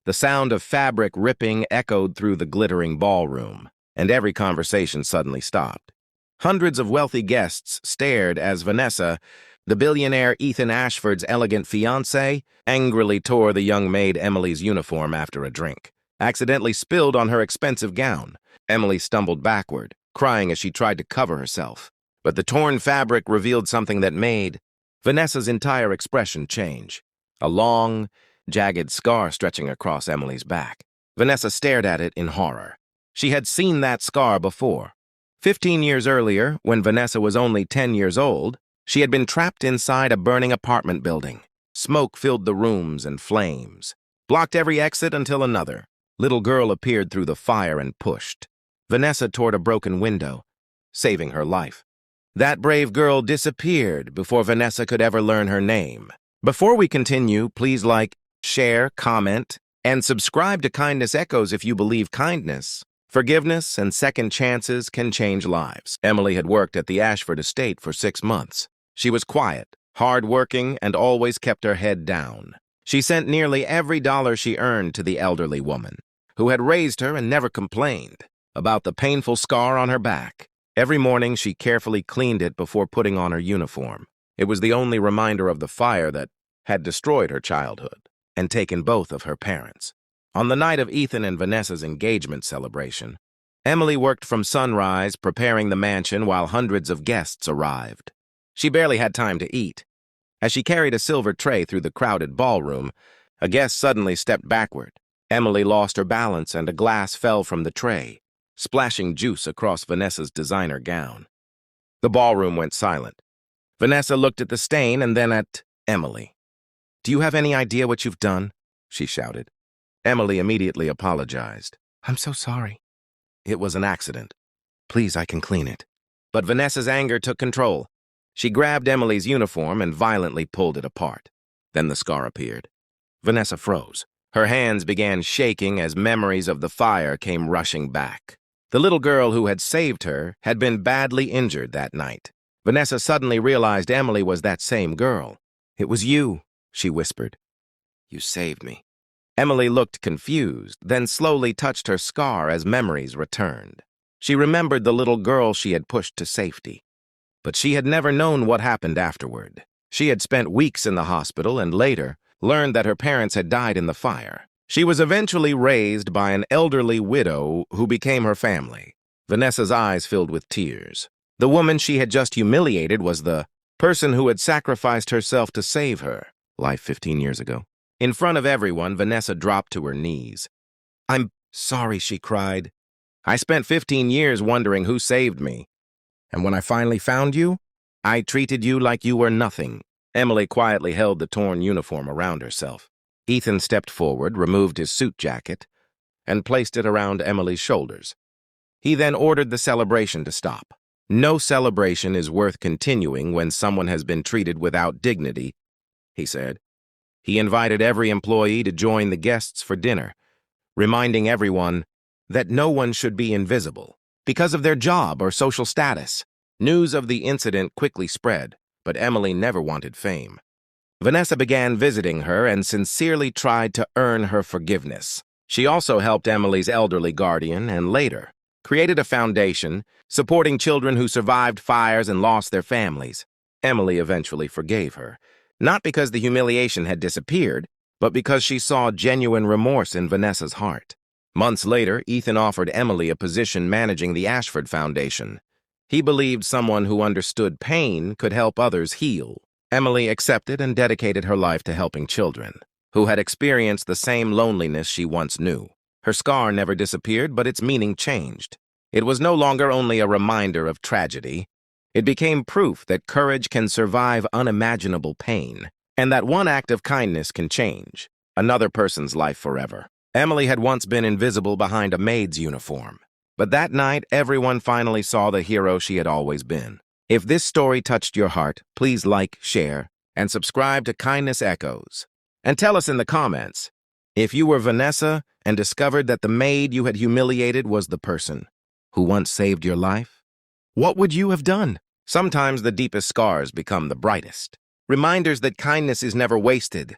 The sound of fabric ripping echoed through the glittering ballroom, and every conversation suddenly stopped. Hundreds of wealthy guests stared as Vanessa, the billionaire Ethan Ashford's elegant fiancée, angrily tore the young maid Emily's uniform after a drink, accidentally spilled on her expensive gown. Emily stumbled backward, crying as she tried to cover herself. But the torn fabric revealed something that made Vanessa's entire expression change. A long, jagged scar stretching across Emily's back. Vanessa stared at it in horror. She had seen that scar before. 15 years earlier, when Vanessa was only 10 years old, she had been trapped inside a burning apartment building. Smoke filled the rooms and flames blocked every exit until another little girl appeared through the fire and pushed Vanessa toward a broken window, saving her life. That brave girl disappeared before Vanessa could ever learn her name. Before we continue, please like, share, comment, and subscribe to Kindness Echoes if you believe kindness, forgiveness, and second chances can change lives. Emily had worked at the Ashford estate for 6 months. She was quiet, hard-working, and always kept her head down. She sent nearly every dollar she earned to the elderly woman, who had raised her and never complained about the painful scar on her back. Every morning, she carefully cleaned it before putting on her uniform. It was the only reminder of the fire that had destroyed her childhood and taken both of her parents. On the night of Ethan and Vanessa's engagement celebration, Emily worked from sunrise preparing the mansion while hundreds of guests arrived. She barely had time to eat. As she carried a silver tray through the crowded ballroom, a guest suddenly stepped backward. Emily lost her balance and a glass fell from the tray, splashing juice across Vanessa's designer gown. The ballroom went silent. Vanessa looked at the stain and then at Emily. "Do you have any idea what you've done?" she shouted. Emily immediately apologized. "I'm so sorry. It was an accident. Please, I can clean it." But Vanessa's anger took control. She grabbed Emily's uniform and violently pulled it apart. Then the scar appeared. Vanessa froze. Her hands began shaking as memories of the fire came rushing back. The little girl who had saved her had been badly injured that night. Vanessa suddenly realized Emily was that same girl. "It was you," she whispered. "You saved me." Emily looked confused, then slowly touched her scar as memories returned. She remembered the little girl she had pushed to safety. But she had never known what happened afterward. She had spent weeks in the hospital and later learned that her parents had died in the fire. She was eventually raised by an elderly widow who became her family. Vanessa's eyes filled with tears. The woman she had just humiliated was the person who had sacrificed herself to save her life 15 years ago. In front of everyone, Vanessa dropped to her knees. "I'm sorry," she cried. "I spent 15 years wondering who saved me. And when I finally found you, I treated you like you were nothing." Emily quietly held the torn uniform around herself. Ethan stepped forward, removed his suit jacket, and placed it around Emily's shoulders. He then ordered the celebration to stop. "No celebration is worth continuing when someone has been treated without dignity," he said. He invited every employee to join the guests for dinner, reminding everyone that no one should be invisible because of their job or social status. News of the incident quickly spread, but Emily never wanted fame. Vanessa began visiting her and sincerely tried to earn her forgiveness. She also helped Emily's elderly guardian and later created a foundation supporting children who survived fires and lost their families. Emily eventually forgave her, not because the humiliation had disappeared, but because she saw genuine remorse in Vanessa's heart. Months later, Ethan offered Emily a position managing the Ashford Foundation. He believed someone who understood pain could help others heal. Emily accepted and dedicated her life to helping children who had experienced the same loneliness she once knew. Her scar never disappeared, but its meaning changed. It was no longer only a reminder of tragedy. It became proof that courage can survive unimaginable pain, and that one act of kindness can change another person's life forever. Emily had once been invisible behind a maid's uniform, but that night everyone finally saw the hero she had always been. If this story touched your heart, please like, share, and subscribe to Kindness Echoes. And tell us in the comments, if you were Vanessa and discovered that the maid you had humiliated was the person who once saved your life, what would you have done? Sometimes the deepest scars become the brightest. Reminders that kindness is never wasted,